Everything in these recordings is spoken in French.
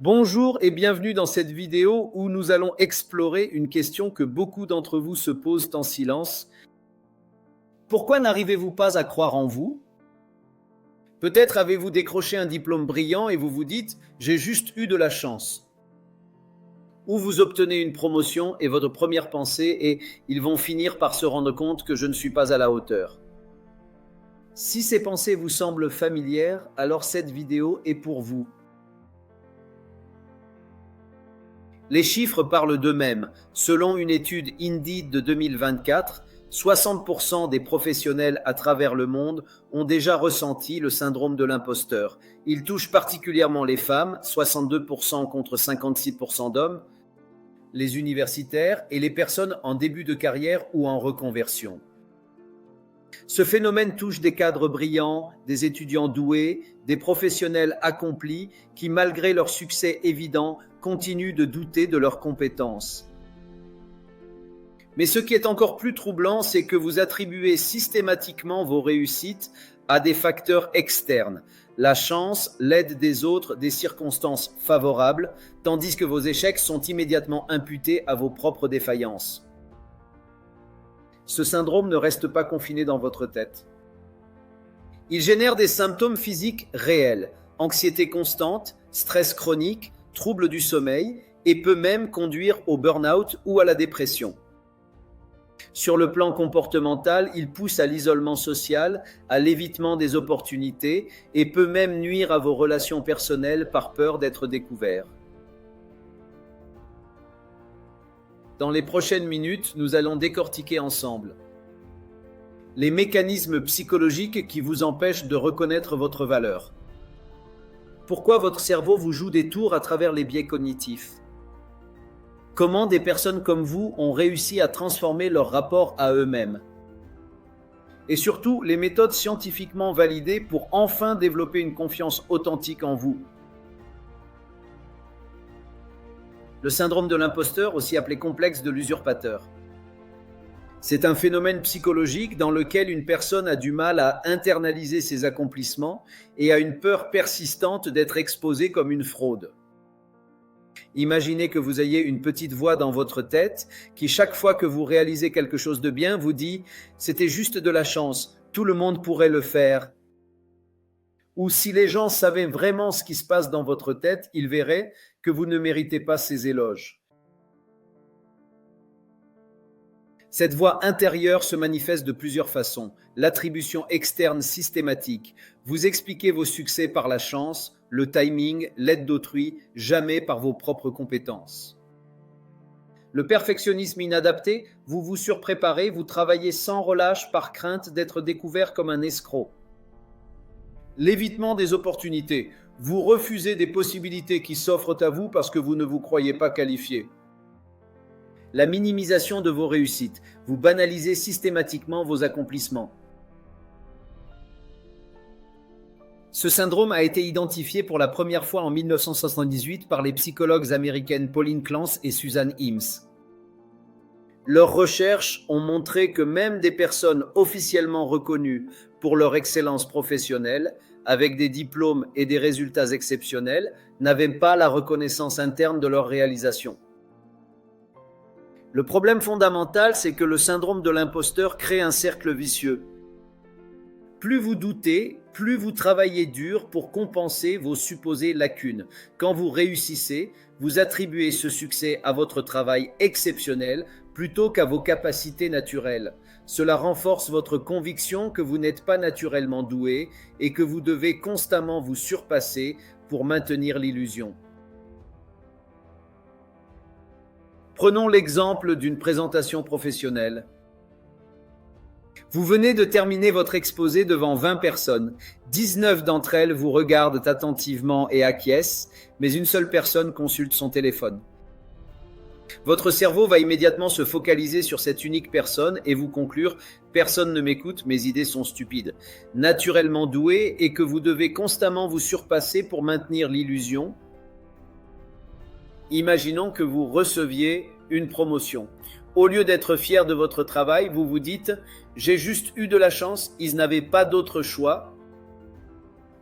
Bonjour et bienvenue dans cette vidéo où nous allons explorer une question que beaucoup d'entre vous se posent en silence. Pourquoi n'arrivez-vous pas à croire en vous? Peut-être avez-vous décroché un diplôme brillant et vous vous dites « j'ai juste eu de la chance ». Ou vous obtenez une promotion et votre première pensée est « ils vont finir par se rendre compte que je ne suis pas à la hauteur ». Si ces pensées vous semblent familières, alors cette vidéo est pour vous. Les chiffres parlent d'eux-mêmes. Selon une étude Indeed de 2024, 60% des professionnels à travers le monde ont déjà ressenti le syndrome de l'imposteur. Il touche particulièrement les femmes, 62% contre 56% d'hommes, les universitaires et les personnes en début de carrière ou en reconversion. Ce phénomène touche des cadres brillants, des étudiants doués, des professionnels accomplis qui, malgré leur succès évident, continuent de douter de leurs compétences. Mais ce qui est encore plus troublant, c'est que vous attribuez systématiquement vos réussites à des facteurs externes, la chance, l'aide des autres, des circonstances favorables, tandis que vos échecs sont immédiatement imputés à vos propres défaillances. Ce syndrome ne reste pas confiné dans votre tête. Il génère des symptômes physiques réels, anxiété constante, stress chronique, troubles du sommeil et peut même conduire au burn-out ou à la dépression. Sur le plan comportemental, il pousse à l'isolement social, à l'évitement des opportunités et peut même nuire à vos relations personnelles par peur d'être découvert. Dans les prochaines minutes, nous allons décortiquer ensemble les mécanismes psychologiques qui vous empêchent de reconnaître votre valeur. Pourquoi votre cerveau vous joue des tours à travers les biais cognitifs? Comment des personnes comme vous ont réussi à transformer leur rapport à eux-mêmes? Et surtout, les méthodes scientifiquement validées pour enfin développer une confiance authentique en vous. Le syndrome de l'imposteur, aussi appelé complexe de l'usurpateur. C'est un phénomène psychologique dans lequel une personne a du mal à internaliser ses accomplissements et a une peur persistante d'être exposée comme une fraude. Imaginez que vous ayez une petite voix dans votre tête qui, chaque fois que vous réalisez quelque chose de bien, vous dit « c'était juste de la chance, tout le monde pourrait le faire ». Ou si les gens savaient vraiment ce qui se passe dans votre tête, ils verraient que vous ne méritez pas ces éloges. Cette voix intérieure se manifeste de plusieurs façons. L'attribution externe systématique. Vous expliquez vos succès par la chance, le timing, l'aide d'autrui, jamais par vos propres compétences. Le perfectionnisme inadapté, vous vous surpréparez, vous travaillez sans relâche par crainte d'être découvert comme un escroc. L'évitement des opportunités. Vous refusez des possibilités qui s'offrent à vous parce que vous ne vous croyez pas qualifié. La minimisation de vos réussites. Vous banalisez systématiquement vos accomplissements. Ce syndrome a été identifié pour la première fois en 1978 par les psychologues américaines Pauline Clance et Suzanne Imes. Leurs recherches ont montré que même des personnes officiellement reconnues pour leur excellence professionnelle, avec des diplômes et des résultats exceptionnels, n'avaient pas la reconnaissance interne de leur réalisation. Le problème fondamental, c'est que le syndrome de l'imposteur crée un cercle vicieux. Plus vous doutez, plus vous travaillez dur pour compenser vos supposées lacunes. Quand vous réussissez, vous attribuez ce succès à votre travail exceptionnel plutôt qu'à vos capacités naturelles. Cela renforce votre conviction que vous n'êtes pas naturellement doué et que vous devez constamment vous surpasser pour maintenir l'illusion. Prenons l'exemple d'une présentation professionnelle. Vous venez de terminer votre exposé devant 20 personnes. 19 d'entre elles vous regardent attentivement et acquiescent, mais une seule personne consulte son téléphone. Votre cerveau va immédiatement se focaliser sur cette unique personne et vous conclure « personne ne m'écoute, mes idées sont stupides ». Naturellement doué et que vous devez constamment vous surpasser pour maintenir l'illusion. Imaginons que vous receviez une promotion. Au lieu d'être fier de votre travail, vous vous dites « j'ai juste eu de la chance, ils n'avaient pas d'autre choix »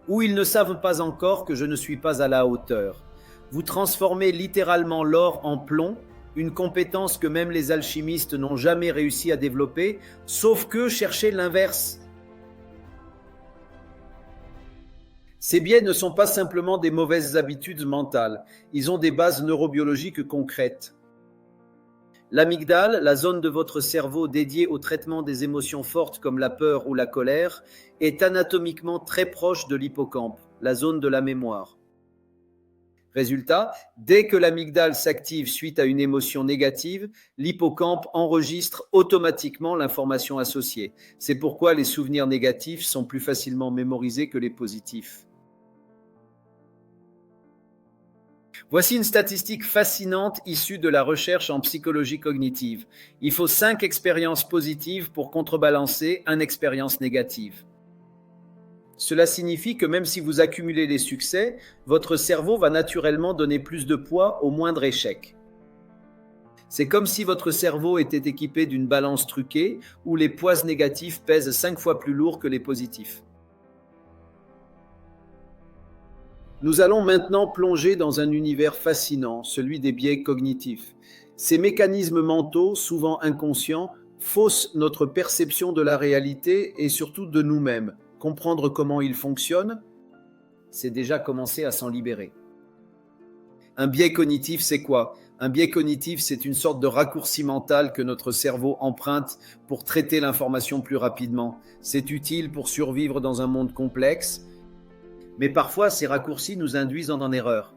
ou « ils ne savent pas encore que je ne suis pas à la hauteur ». Vous transformez littéralement l'or en plomb, une compétence que même les alchimistes n'ont jamais réussi à développer, sauf que cherchez l'inverse. Ces biais ne sont pas simplement des mauvaises habitudes mentales, ils ont des bases neurobiologiques concrètes. L'amygdale, la zone de votre cerveau dédiée au traitement des émotions fortes comme la peur ou la colère, est anatomiquement très proche de l'hippocampe, la zone de la mémoire. Résultat, dès que l'amygdale s'active suite à une émotion négative, l'hippocampe enregistre automatiquement l'information associée. C'est pourquoi les souvenirs négatifs sont plus facilement mémorisés que les positifs. Voici une statistique fascinante issue de la recherche en psychologie cognitive. Il faut 5 expériences positives pour contrebalancer une expérience négative. Cela signifie que même si vous accumulez des succès, votre cerveau va naturellement donner plus de poids au moindre échec. C'est comme si votre cerveau était équipé d'une balance truquée où les poids négatifs pèsent 5 fois plus lourd que les positifs. Nous allons maintenant plonger dans un univers fascinant, celui des biais cognitifs. Ces mécanismes mentaux, souvent inconscients, faussent notre perception de la réalité et surtout de nous-mêmes. Comprendre comment ils fonctionnent, c'est déjà commencer à s'en libérer. Un biais cognitif, c'est quoi? Un biais cognitif, c'est une sorte de raccourci mental que notre cerveau emprunte pour traiter l'information plus rapidement. C'est utile pour survivre dans un monde complexe, mais parfois ces raccourcis nous induisent en erreur.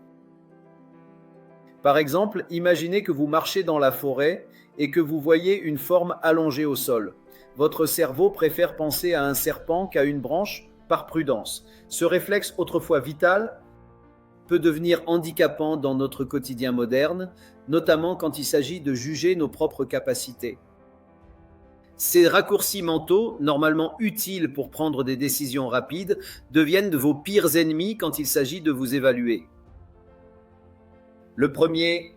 Par exemple, imaginez que vous marchez dans la forêt et que vous voyez une forme allongée au sol. Votre cerveau préfère penser à un serpent qu'à une branche par prudence. Ce réflexe autrefois vital peut devenir handicapant dans notre quotidien moderne, notamment quand il s'agit de juger nos propres capacités. Ces raccourcis mentaux, normalement utiles pour prendre des décisions rapides, deviennent de vos pires ennemis quand il s'agit de vous évaluer. Le premier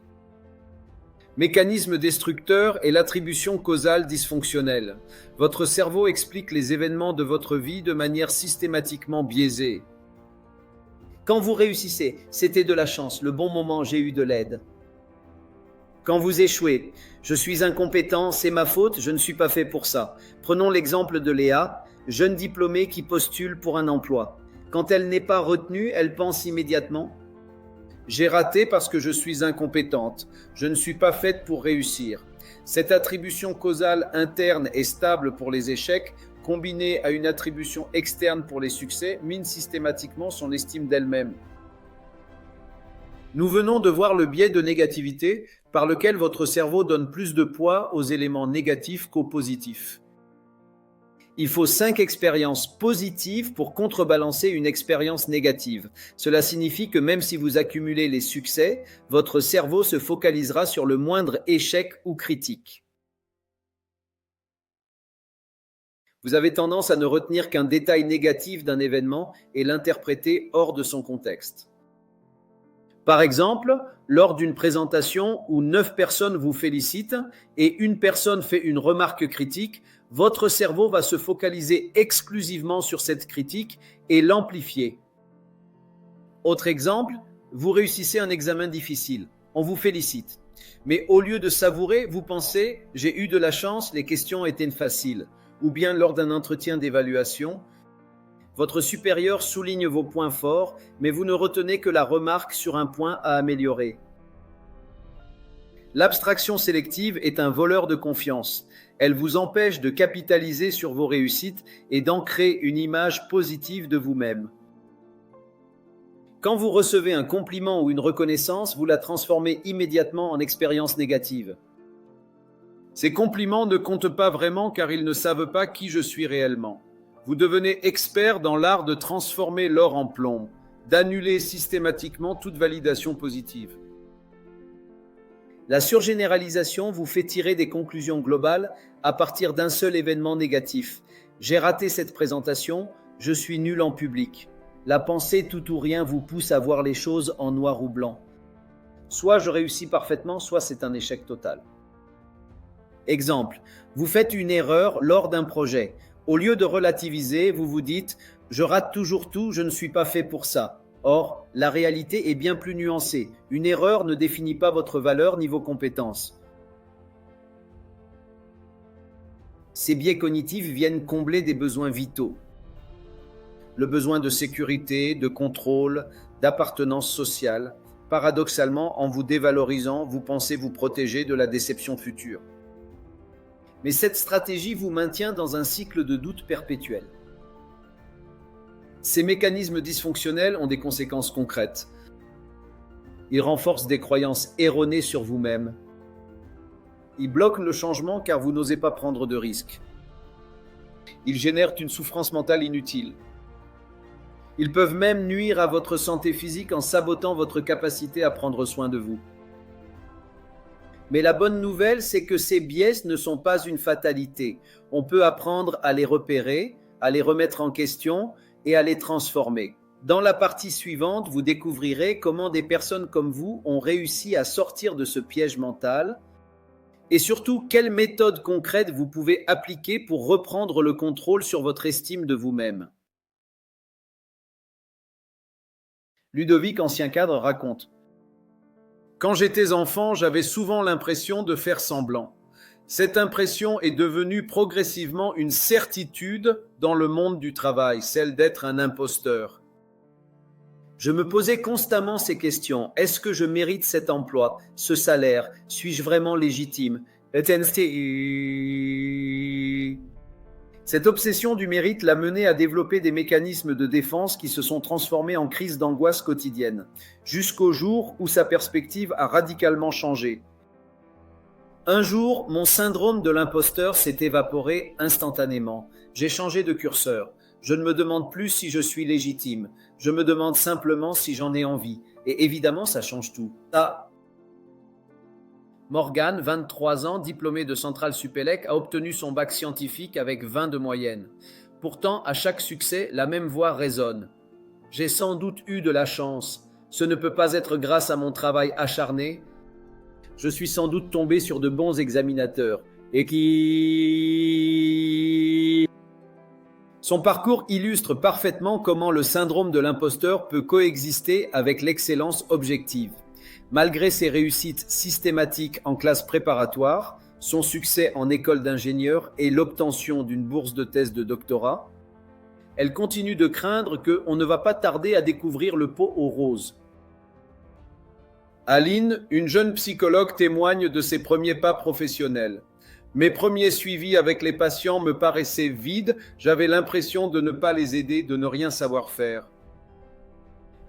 mécanisme destructeur est l'attribution causale dysfonctionnelle. Votre cerveau explique les événements de votre vie de manière systématiquement biaisée. Quand vous réussissez, c'était de la chance, le bon moment, j'ai eu de l'aide. Quand vous échouez, je suis incompétent, c'est ma faute, je ne suis pas fait pour ça. Prenons l'exemple de Léa, jeune diplômée qui postule pour un emploi. Quand elle n'est pas retenue, elle pense immédiatement « J'ai raté parce que je suis incompétente, je ne suis pas faite pour réussir ». Cette attribution causale interne et stable pour les échecs, combinée à une attribution externe pour les succès, mine systématiquement son estime d'elle-même. Nous venons de voir le biais de négativité par lequel votre cerveau donne plus de poids aux éléments négatifs qu'aux positifs. Il faut 5 expériences positives pour contrebalancer une expérience négative. Cela signifie que même si vous accumulez les succès, votre cerveau se focalisera sur le moindre échec ou critique. Vous avez tendance à ne retenir qu'un détail négatif d'un événement et l'interpréter hors de son contexte. Par exemple, lors d'une présentation où 9 personnes vous félicitent et une personne fait une remarque critique, votre cerveau va se focaliser exclusivement sur cette critique et l'amplifier. Autre exemple, vous réussissez un examen difficile, on vous félicite. Mais au lieu de savourer, vous pensez « j'ai eu de la chance, les questions étaient faciles » ou bien lors d'un entretien d'évaluation, votre supérieur souligne vos points forts, mais vous ne retenez que la remarque sur un point à améliorer. L'abstraction sélective est un voleur de confiance. Elle vous empêche de capitaliser sur vos réussites et d'ancrer une image positive de vous-même. Quand vous recevez un compliment ou une reconnaissance, vous la transformez immédiatement en expérience négative. Ces compliments ne comptent pas vraiment car ils ne savent pas qui je suis réellement. Vous devenez expert dans l'art de transformer l'or en plomb, d'annuler systématiquement toute validation positive. La surgénéralisation vous fait tirer des conclusions globales à partir d'un seul événement négatif. J'ai raté cette présentation, je suis nul en public. La pensée tout ou rien vous pousse à voir les choses en noir ou blanc. Soit je réussis parfaitement, soit c'est un échec total. Exemple, vous faites une erreur lors d'un projet. Au lieu de relativiser, vous vous dites « je rate toujours tout, je ne suis pas fait pour ça ». Or, la réalité est bien plus nuancée. Une erreur ne définit pas votre valeur ni vos compétences. Ces biais cognitifs viennent combler des besoins vitaux. Le besoin de sécurité, de contrôle, d'appartenance sociale. Paradoxalement, en vous dévalorisant, vous pensez vous protéger de la déception future. Mais cette stratégie vous maintient dans un cycle de doute perpétuel. Ces mécanismes dysfonctionnels ont des conséquences concrètes. Ils renforcent des croyances erronées sur vous-même. Ils bloquent le changement car vous n'osez pas prendre de risques. Ils génèrent une souffrance mentale inutile. Ils peuvent même nuire à votre santé physique en sabotant votre capacité à prendre soin de vous. Mais la bonne nouvelle, c'est que ces biais ne sont pas une fatalité. On peut apprendre à les repérer, à les remettre en question et à les transformer. Dans la partie suivante, vous découvrirez comment des personnes comme vous ont réussi à sortir de ce piège mental et surtout quelles méthodes concrètes vous pouvez appliquer pour reprendre le contrôle sur votre estime de vous-même. Ludovic, ancien cadre, raconte: quand j'étais enfant, j'avais souvent l'impression de faire semblant. Cette impression est devenue progressivement une certitude dans le monde du travail, celle d'être un imposteur. Je me posais constamment ces questions. Est-ce que je mérite cet emploi, ce salaire? Suis-je vraiment légitime? Cette obsession du mérite l'a mené à développer des mécanismes de défense qui se sont transformés en crises d'angoisse quotidienne, jusqu'au jour où sa perspective a radicalement changé. Un jour, mon syndrome de l'imposteur s'est évaporé instantanément. J'ai changé de curseur. Je ne me demande plus si je suis légitime. Je me demande simplement si j'en ai envie. Et évidemment, ça change tout. Morgan, 23 ans, diplômé de Centrale Supélec, a obtenu son bac scientifique avec 20 de moyenne. Pourtant, à chaque succès, la même voix résonne. J'ai sans doute eu de la chance. Ce ne peut pas être grâce à mon travail acharné. Je suis sans doute tombé sur de bons examinateurs. Et qui... Son parcours illustre parfaitement comment le syndrome de l'imposteur peut coexister avec l'excellence objective. Malgré ses réussites systématiques en classe préparatoire, son succès en école d'ingénieur et l'obtention d'une bourse de thèse de doctorat, elle continue de craindre qu'on ne va pas tarder à découvrir le pot aux roses. Aline, une jeune psychologue, témoigne de ses premiers pas professionnels. Mes premiers suivis avec les patients me paraissaient vides, j'avais l'impression de ne pas les aider, de ne rien savoir faire.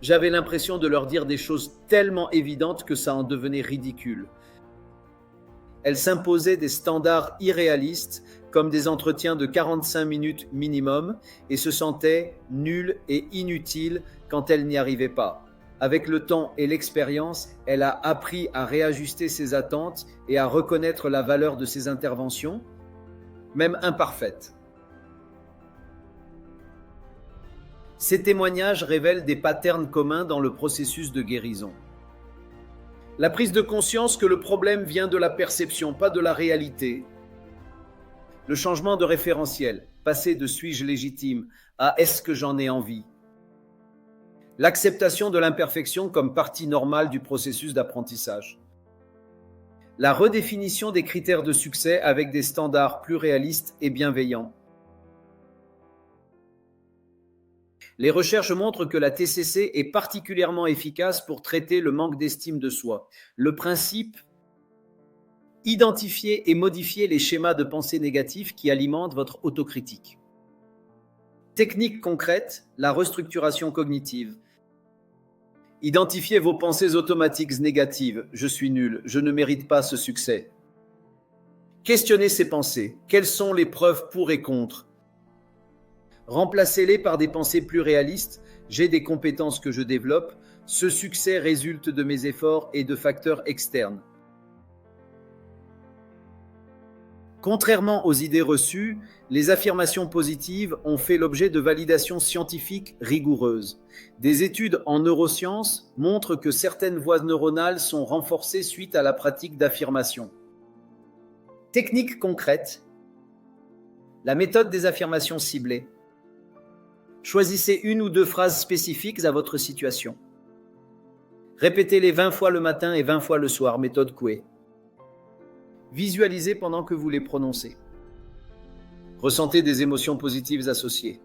J'avais l'impression de leur dire des choses tellement évidentes que ça en devenait ridicule. Elle s'imposait des standards irréalistes, comme des entretiens de 45 minutes minimum, et se sentait nulle et inutile quand elle n'y arrivait pas. Avec le temps et l'expérience, elle a appris à réajuster ses attentes et à reconnaître la valeur de ses interventions, même imparfaites. Ces témoignages révèlent des patterns communs dans le processus de guérison. La prise de conscience que le problème vient de la perception, pas de la réalité. Le changement de référentiel, passer de suis-je légitime à est-ce que j'en ai envie. L'acceptation de l'imperfection comme partie normale du processus d'apprentissage. La redéfinition des critères de succès avec des standards plus réalistes et bienveillants. Les recherches montrent que la TCC est particulièrement efficace pour traiter le manque d'estime de soi. Le principe: identifier et modifier les schémas de pensée négatifs qui alimentent votre autocritique. Technique concrète, la restructuration cognitive. Identifiez vos pensées automatiques négatives. Je suis nul, je ne mérite pas ce succès. Questionnez ces pensées. Quelles sont les preuves pour et contre? Remplacez-les par des pensées plus réalistes. J'ai des compétences que je développe. Ce succès résulte de mes efforts et de facteurs externes. Contrairement aux idées reçues, les affirmations positives ont fait l'objet de validations scientifiques rigoureuses. Des études en neurosciences montrent que certaines voies neuronales sont renforcées suite à la pratique d'affirmations. Technique concrète, la méthode des affirmations ciblées. Choisissez une ou deux phrases spécifiques à votre situation. Répétez-les 20 fois le matin et 20 fois le soir, méthode Coué. Visualisez pendant que vous les prononcez. Ressentez des émotions positives associées.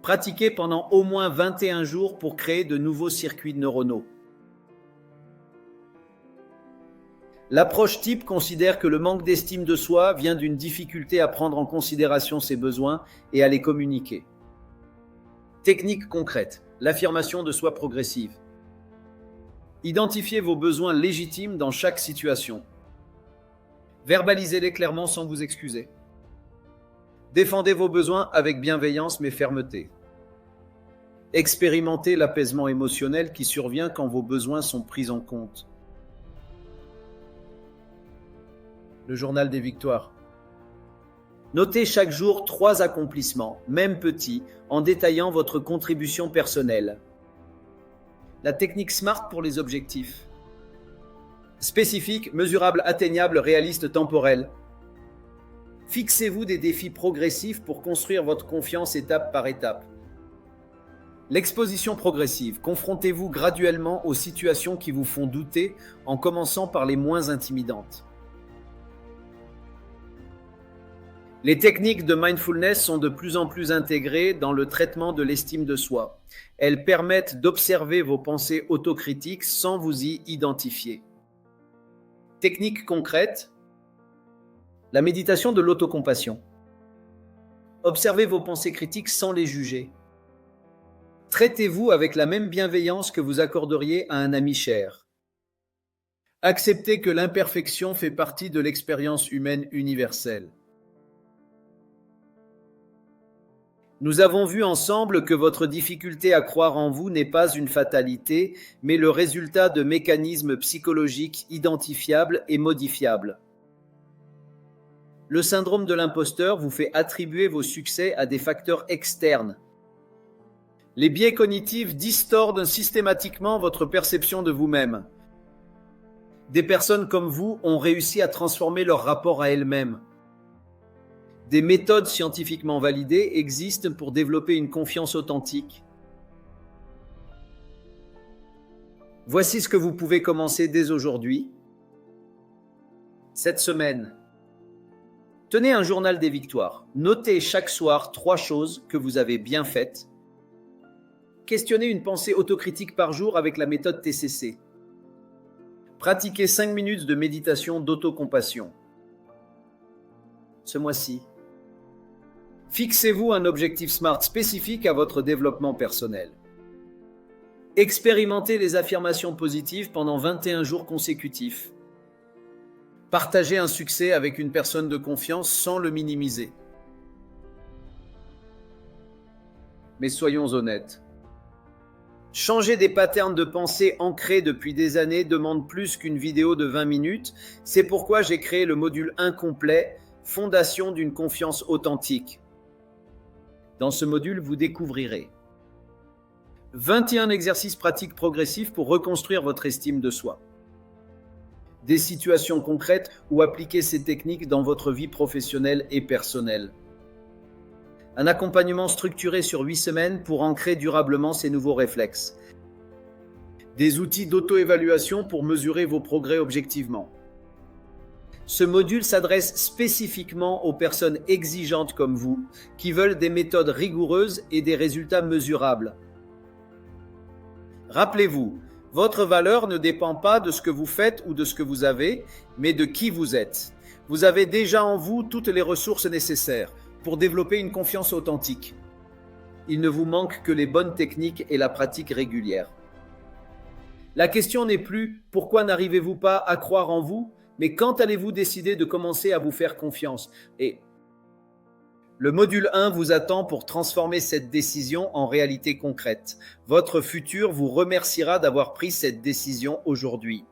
Pratiquez pendant au moins 21 jours pour créer de nouveaux circuits neuronaux. L'approche type considère que le manque d'estime de soi vient d'une difficulté à prendre en considération ses besoins et à les communiquer. Technique concrète, l'affirmation de soi progressive. Identifiez vos besoins légitimes dans chaque situation. Verbalisez-les clairement sans vous excuser. Défendez vos besoins avec bienveillance mais fermeté. Expérimentez l'apaisement émotionnel qui survient quand vos besoins sont pris en compte. Le journal des victoires. Notez chaque jour 3 accomplissements, même petits, en détaillant votre contribution personnelle. La technique SMART pour les objectifs. Spécifique, mesurable, atteignable, réaliste, temporel. Fixez-vous des défis progressifs pour construire votre confiance étape par étape. L'exposition progressive. Confrontez-vous graduellement aux situations qui vous font douter en commençant par les moins intimidantes. Les techniques de mindfulness sont de plus en plus intégrées dans le traitement de l'estime de soi. Elles permettent d'observer vos pensées autocritiques sans vous y identifier. Technique concrète, la méditation de l'autocompassion. Observez vos pensées critiques sans les juger. Traitez-vous avec la même bienveillance que vous accorderiez à un ami cher. Acceptez que l'imperfection fait partie de l'expérience humaine universelle. Nous avons vu ensemble que votre difficulté à croire en vous n'est pas une fatalité, mais le résultat de mécanismes psychologiques identifiables et modifiables. Le syndrome de l'imposteur vous fait attribuer vos succès à des facteurs externes. Les biais cognitifs distordent systématiquement votre perception de vous-même. Des personnes comme vous ont réussi à transformer leur rapport à elles-mêmes. Des méthodes scientifiquement validées existent pour développer une confiance authentique. Voici ce que vous pouvez commencer dès aujourd'hui. Cette semaine, tenez un journal des victoires. Notez chaque soir 3 choses que vous avez bien faites. Questionnez une pensée autocritique par jour avec la méthode TCC. Pratiquez 5 minutes de méditation d'autocompassion. Ce mois-ci, fixez-vous un objectif SMART spécifique à votre développement personnel. Expérimentez les affirmations positives pendant 21 jours consécutifs. Partagez un succès avec une personne de confiance sans le minimiser. Mais soyons honnêtes. Changer des patterns de pensée ancrés depuis des années demande plus qu'une vidéo de 20 minutes. C'est pourquoi j'ai créé le module incomplet « Fondation d'une confiance authentique ». Dans ce module, vous découvrirez 21 exercices pratiques progressifs pour reconstruire votre estime de soi. Des situations concrètes où appliquer ces techniques dans votre vie professionnelle et personnelle. Un accompagnement structuré sur 8 semaines pour ancrer durablement ces nouveaux réflexes. Des outils d'auto-évaluation pour mesurer vos progrès objectivement. Ce module s'adresse spécifiquement aux personnes exigeantes comme vous, qui veulent des méthodes rigoureuses et des résultats mesurables. Rappelez-vous, votre valeur ne dépend pas de ce que vous faites ou de ce que vous avez, mais de qui vous êtes. Vous avez déjà en vous toutes les ressources nécessaires pour développer une confiance authentique. Il ne vous manque que les bonnes techniques et la pratique régulière. La question n'est plus « Pourquoi n'arrivez-vous pas à croire en vous ?» mais quand allez-vous décider de commencer à vous faire confiance? Et le module 1 vous attend pour transformer cette décision en réalité concrète. Votre futur vous remerciera d'avoir pris cette décision aujourd'hui.